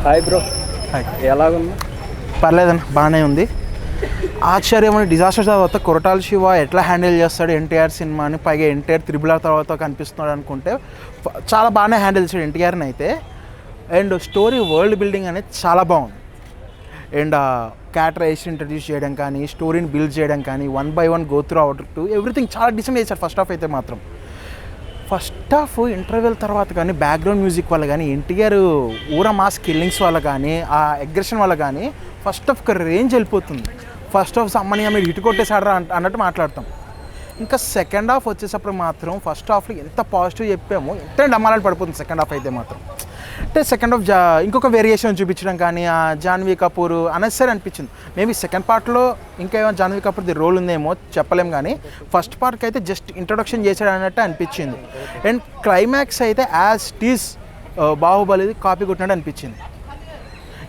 Hi bro. Hi. ఎలాగుంది? పర్లేదన్న, బాగానే ఉంది. ఆశ్చర్యమని డిజాస్టర్ తర్వాత కొరటాల శివ ఎట్లా హ్యాండిల్ చేస్తాడు ఎన్టీఆర్ సినిమాని, పైగా ఎన్టీఆర్ త్రిబుల్ ఆర్ తర్వాత కనిపిస్తున్నాడు అనుకుంటే చాలా బాగానే హ్యాండిల్ చేశాడు ఎన్టీఆర్ని అయితే. అండ్ స్టోరీ వరల్డ్ బిల్డింగ్ అనేది చాలా బాగుంది. అండ్ క్యారెక్టరైజేషన్ ఇంట్రడ్యూస్ చేయడం కానీ, స్టోరీని బిల్డ్ చేయడం కానీ, 1 by 1 go through out to everything చాలా డిసెంట్ చేశాడు. ఫస్ట్ హాఫ్ అయితే మాత్రం, ఫస్ట్ హాఫ్ ఇంటర్వెల్ తర్వాత కానీ బ్యాక్గ్రౌండ్ మ్యూజిక్ వల్ల కానీ, ఎన్టీఆర్ ఊర మాస్ కిల్లింగ్స్ వల్ల కానీ, ఆ అగ్రెషన్ వల్ల కానీ ఫస్ట్ హాఫ్ ఒక రేంజ్ వెళ్ళిపోతుంది. ఫస్ట్ హాఫ్ అమ్మని మీరు హిట్ కొట్టేసాడరా అన్నట్టు మాట్లాడతాం. ఇంకా సెకండ్ హాఫ్ వచ్చేటప్పుడు మాత్రం ఫస్ట్ హాఫ్లో ఎంత పాజిటివ్ చెప్పామో ఎంత డమ్మాలని పడిపోతుంది సెకండ్ హాఫ్ అయితే మాత్రం. అంటే సెకండ్ హాఫ్ ఇంకొక వేరియేషన్ చూపించడం కానీ, జాన్వీ కపూర్ అనెసరీ అనిపించింది. మేబీ సెకండ్ పార్ట్లో ఇంకా ఏమైనా జాన్వీ కపూర్ది రోల్ ఉందేమో చెప్పలేం, కానీ ఫస్ట్ పార్ట్కి అయితే జస్ట్ ఇంట్రొడక్షన్ చేశాడు అన్నట్టు అనిపించింది. అండ్ క్లైమాక్స్ అయితే యాజ్ టీజ్ బాహుబలిది కాపీ కొట్టినట్టు అనిపించింది.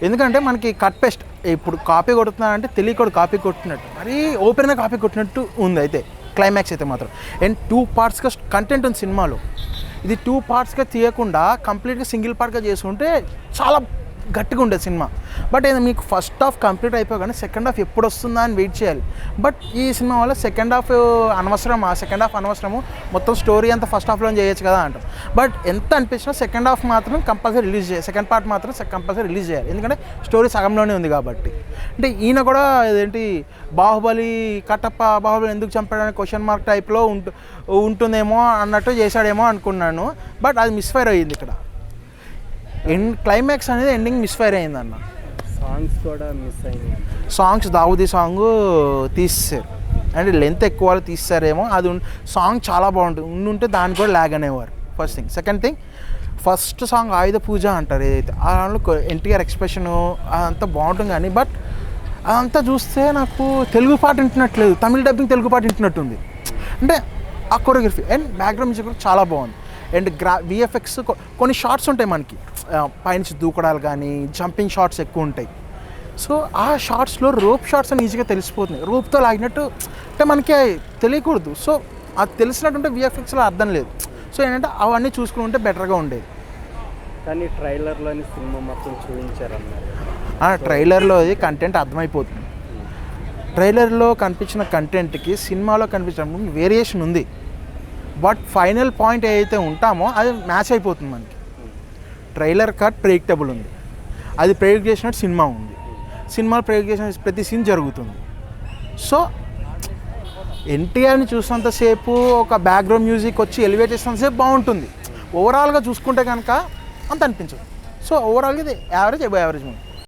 ఎందుకంటే మనకి కట్ పేస్ట్ ఇప్పుడు కాపీ కొడుతున్నారంటే తెలియకూడదు కాపీ కొట్టినట్టు, మరీ ఓపెన్గా కాపీ కొట్టినట్టు ఉంది అయితే క్లైమాక్స్ అయితే మాత్రం. అండ్ 2 partsగా కంటెంట్ ఉంది సినిమాలో. ఇది 2 partsగా తీయకుండా కంప్లీట్గా సింగిల్ పార్ట్గా చేసుకుంటే చాలా గట్టిగా ఉండేది సినిమా. బట్ మీకు ఫస్ట్ హాఫ్ కంప్లీట్ అయిపోగానే సెకండ్ హాఫ్ ఎప్పుడు వస్తుందా అని వెయిట్ చేయాలి. బట్ ఈ సినిమా వల్ల సెకండ్ హాఫ్ అనవసరమా, సెకండ్ హాఫ్ అనవసరము, మొత్తం స్టోరీ అంతా ఫస్ట్ హాఫ్లో చేయొచ్చు కదా అంటాం. బట్ ఎంత అనిపించినా సెకండ్ హాఫ్ మాత్రం కంపల్సరీ రిలీజ్ చేయాలి, సెకండ్ పార్ట్ మాత్రం కంపల్సరీ రిలీజ్ చేయాలి. ఎందుకంటే స్టోరీ సగంలోనే ఉంది కాబట్టి. అంటే ఈయన కూడా ఇదేంటి బాహుబలి కట్టప్ప బాహుబలి ఎందుకు చంపాడని క్వశ్చన్ మార్క్ టైప్లో ఉంటుందేమో అన్నట్టు చేశాడేమో అనుకున్నాను. బట్ అది మిస్ఫైర్ అయ్యింది ఇక్కడ. క్లైమాక్స్ అనేది ఎండింగ్ మిస్ఫైర్ అయిందన్న. సాంగ్స్ కూడా మిస్ అయింది. సాంగ్స్ దావుదీ సాంగ్ తీసేశారు, అంటే లెంత్ ఎక్కువ తీస్తారేమో. అది సాంగ్ చాలా బాగుంటుంది, ఉండుంటే దాన్ని కూడా ల్యాగ్ అనేవారు. First thing. Second thing, first song Ayudha Puja అంటారు ఏదైతే, ఆ దాంట్లో ఎన్టీఆర్ ఎక్స్ప్రెషను అదంతా బాగుంటుంది. కానీ బట్ అదంతా చూస్తే నాకు తెలుగు పాట వింటున్నట్లేదు, తమిళ డబ్బింగ్ తెలుగు పాట వింటున్నట్టుంది. అంటే ఆ కొరియోగ్రఫీ అండ్ బ్యాక్గ్రౌండ్ మ్యూజిక్ కూడా చాలా బాగుంది. అండ్ విఎఫ్ఎక్స్ కొన్ని షార్ట్స్ ఉంటాయి మనకి, పైనుంచి దూకడాలు కానీ జంపింగ్ షార్ట్స్ ఎక్కువ ఉంటాయి. సో ఆ షార్ట్స్లో రోప్ షార్ట్స్ అని ఈజీగా తెలిసిపోతుంది, రోప్తో లాగినట్టు. అంటే మనకి తెలియకూడదు. సో అది తెలిసినట్టుంటే విఎఫ్ఎక్స్లో అర్థం లేదు. సో ఏంటంటే అవన్నీ చూసుకుని ఉంటే బెటర్గా ఉండేది. కానీ ట్రైలర్లోని సినిమా మొత్తం చూపించారన్నారు. ట్రైలర్లో అది కంటెంట్ అర్థమైపోతుంది. ట్రైలర్లో కనిపించిన కంటెంట్కి సినిమాలో కనిపించిన వేరియేషన్ ఉంది. బట్ ఫైనల్ పాయింట్ ఏదైతే ఉంటామో అది మ్యాచ్ అయిపోతుంది మనకి. ట్రైలర్ కట్ ప్రెడిక్టబుల్ ఉంది, అది ప్రెడిక్ట్ చేసినట్టు సినిమా ఉంది, సినిమాలో ప్రెడిక్ట్ చేసిన ప్రతి సీన్ జరుగుతుంది. సో ఎన్టీఆర్ని చూసినంతసేపు ఒక బ్యాక్గ్రౌండ్ మ్యూజిక్ వచ్చి ఎలివేట్ చేసినంతసేపు బాగుంటుంది. ఓవరాల్గా చూసుకుంటే కనుక అంత అనిపించదు. సో ఓవరాల్గా ఇది యావరేజ్, అబవ్ యావరేజ్ మూవీ.